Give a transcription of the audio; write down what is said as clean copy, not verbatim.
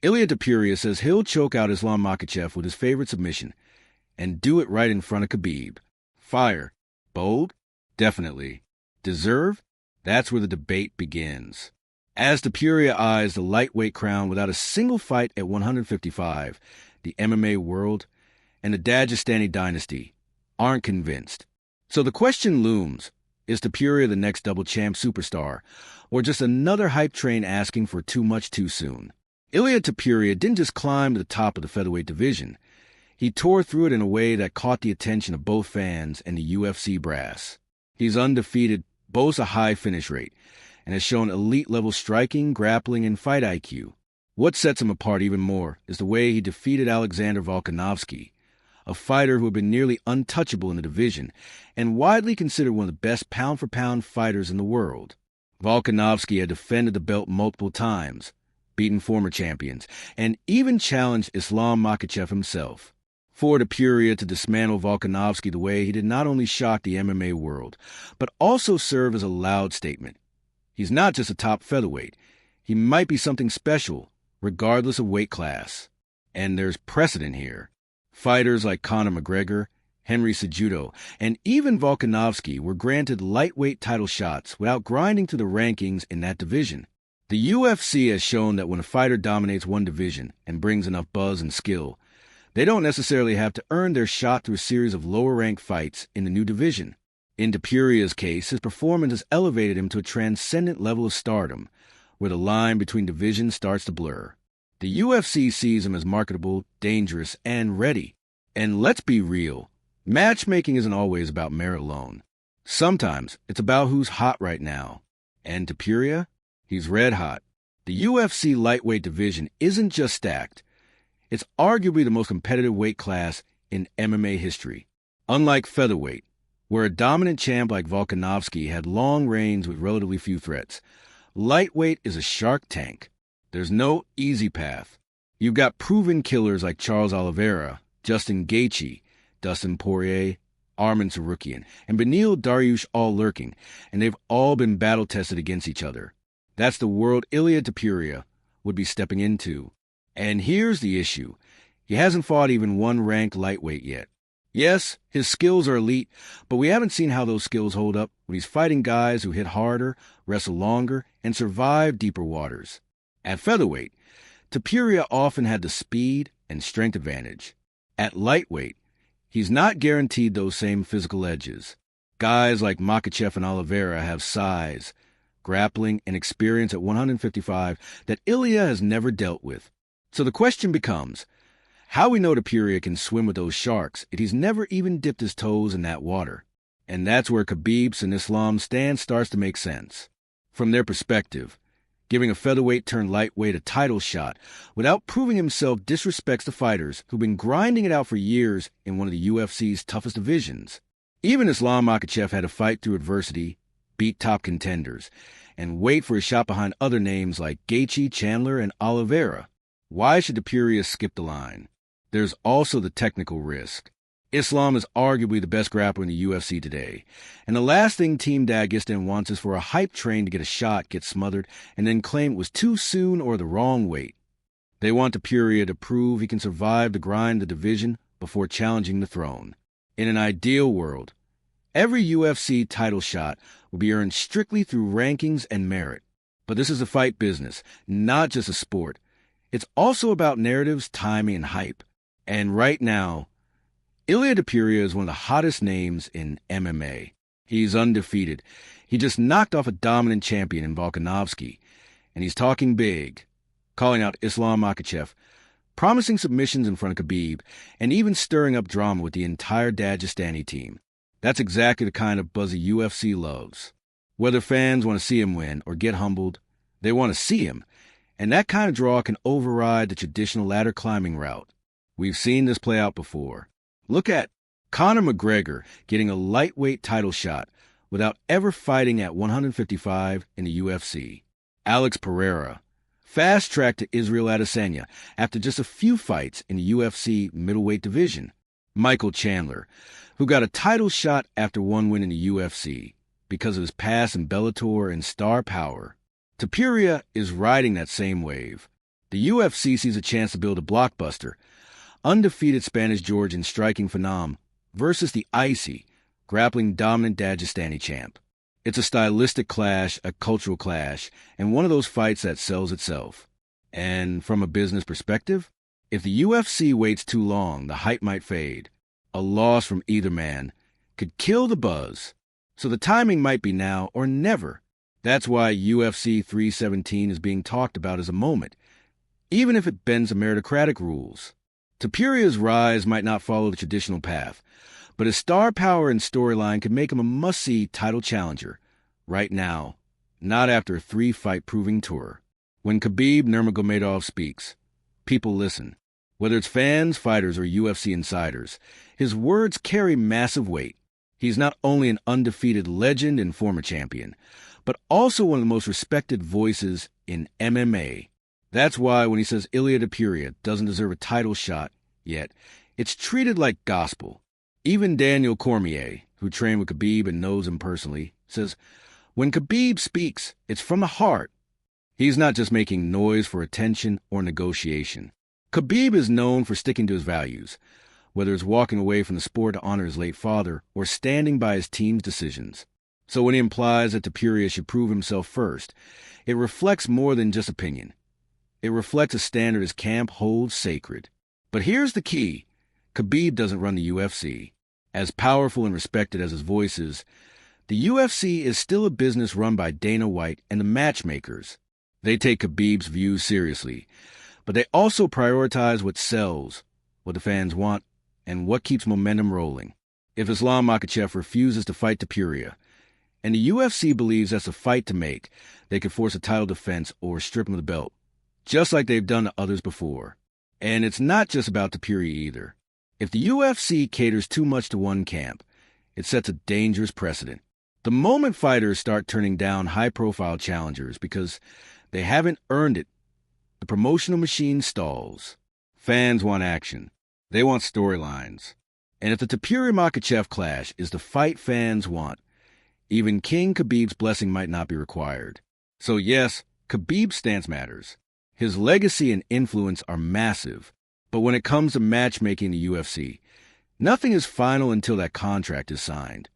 Ilia Topuria says he'll choke out Islam Makhachev with his favorite submission and do it right in front of Khabib. Fire. Bold? Definitely. Deserve? That's where the debate begins. As Topuria eyes the lightweight crown without a single fight at 155, the MMA world and the Dagestani dynasty aren't convinced. So the question looms, is Topuria the next double champ superstar, or just another hype train asking for too much too soon? Ilia Topuria didn't just climb to the top of the featherweight division. He tore through it in a way that caught the attention of both fans and the UFC brass. He's undefeated, boasts a high finish rate, and has shown elite-level striking, grappling, and fight IQ. What sets him apart even more is the way he defeated Alexander Volkanovski, a fighter who had been nearly untouchable in the division and widely considered one of the best pound-for-pound fighters in the world. Volkanovski had defended the belt multiple times, beaten former champions, and even challenged Islam Makhachev himself. For Topuria to dismantle Volkanovski the way he did not only shock the MMA world, but also serve as a loud statement. He's not just a top featherweight. He might be something special, regardless of weight class. And there's precedent here. Fighters like Conor McGregor, Henry Cejudo, and even Volkanovski were granted lightweight title shots without grinding through the rankings in that division. The UFC has shown that when a fighter dominates one division and brings enough buzz and skill, they don't necessarily have to earn their shot through a series of lower-ranked fights in the new division. In Topuria's case, his performance has elevated him to a transcendent level of stardom, where the line between divisions starts to blur. The UFC sees him as marketable, dangerous, and ready. And let's be real, matchmaking isn't always about merit alone. Sometimes it's about who's hot right now. And Topuria? He's red hot. The UFC lightweight division isn't just stacked. It's arguably the most competitive weight class in MMA history. Unlike featherweight, where a dominant champ like Volkanovski had long reigns with relatively few threats, lightweight is a shark tank. There's no easy path. You've got proven killers like Charles Oliveira, Justin Gaethje, Dustin Poirier, Arman Tsarukyan, and Beneil Dariush all lurking, and they've all been battle-tested against each other. That's the world Ilia Topuria would be stepping into. And here's the issue. He hasn't fought even one ranked lightweight yet. Yes, his skills are elite, but we haven't seen how those skills hold up when he's fighting guys who hit harder, wrestle longer, and survive deeper waters. At featherweight, Topuria often had the speed and strength advantage. At lightweight, he's not guaranteed those same physical edges. Guys like Makhachev and Oliveira have size, grappling, and experience at 155 that Ilia has never dealt with. So the question becomes, how we know Topuria can swim with those sharks if he's never even dipped his toes in that water? And that's where Khabib's and Islam's stance starts to make sense. From their perspective, giving a featherweight turned lightweight a title shot without proving himself disrespects the fighters who've been grinding it out for years in one of the UFC's toughest divisions. Even Islam Makhachev had to fight through adversity, beat top contenders, and wait for a shot behind other names like Gaethje, Chandler, and Oliveira. Why should Topuria skip the line? There's also the technical risk. Islam is arguably the best grappler in the UFC today, and the last thing Team Dagestan wants is for a hype train to get a shot, get smothered, and then claim it was too soon or the wrong weight. They want Topuria to prove he can survive the grind of the division before challenging the throne. In an ideal world, every UFC title shot will be earned strictly through rankings and merit. But this is a fight business, not just a sport. It's also about narratives, timing, and hype. And right now, Ilia Topuria is one of the hottest names in MMA. He's undefeated. He just knocked off a dominant champion in Volkanovski. And he's talking big, calling out Islam Makhachev, promising submissions in front of Khabib, and even stirring up drama with the entire Dagestani team. That's exactly the kind of buzz the UFC loves. Whether fans want to see him win or get humbled, they want to see him. And that kind of draw can override the traditional ladder climbing route. We've seen this play out before. Look at Conor McGregor getting a lightweight title shot without ever fighting at 155 in the UFC. Alex Pereira, fast-tracked to Israel Adesanya after just a few fights in the UFC middleweight division. Michael Chandler, who got a title shot after one win in the UFC because of his past in Bellator and star power. Topuria is riding that same wave. The UFC sees a chance to build a blockbuster, undefeated Spanish-Georgian striking phenom versus the icy, grappling dominant Dagestani champ. It's a stylistic clash, a cultural clash, and one of those fights that sells itself. And from a business perspective, if the UFC waits too long, the hype might fade. A loss from either man could kill the buzz. So the timing might be now or never. That's why UFC 317 is being talked about as a moment, even if it bends the meritocratic rules. Topuria's rise might not follow the traditional path, but his star power and storyline could make him a must-see title challenger right now, not after a 3-fight proving tour. When Khabib Nurmagomedov speaks, people listen. Whether it's fans, fighters, or UFC insiders, his words carry massive weight. He's not only an undefeated legend and former champion, but also one of the most respected voices in MMA. That's why when he says Ilia Topuria doesn't deserve a title shot yet, it's treated like gospel. Even Daniel Cormier, who trained with Khabib and knows him personally, says, when Khabib speaks, it's from the heart. He's not just making noise for attention or negotiation. Khabib is known for sticking to his values, whether it's walking away from the sport to honor his late father or standing by his team's decisions. So when he implies that Topuria should prove himself first, it reflects more than just opinion. It reflects a standard his camp holds sacred. But here's the key. Khabib doesn't run the UFC. As powerful and respected as his voice is, the UFC is still a business run by Dana White and the matchmakers. They take Khabib's views seriously, but they also prioritize what sells, what the fans want, and what keeps momentum rolling. If Islam Makhachev refuses to fight Topuria, and the UFC believes that's a fight to make, they could force a title defense or strip him of the belt, just like they've done to others before. And it's not just about Topuria either. If the UFC caters too much to one camp, it sets a dangerous precedent. The moment fighters start turning down high-profile challengers because they haven't earned it, the promotional machine stalls. Fans want action. They want storylines. And if the Topuria-Makhachev clash is the fight fans want, even King Khabib's blessing might not be required. So yes, Khabib's stance matters. His legacy and influence are massive, but when it comes to matchmaking in the UFC, nothing is final until that contract is signed.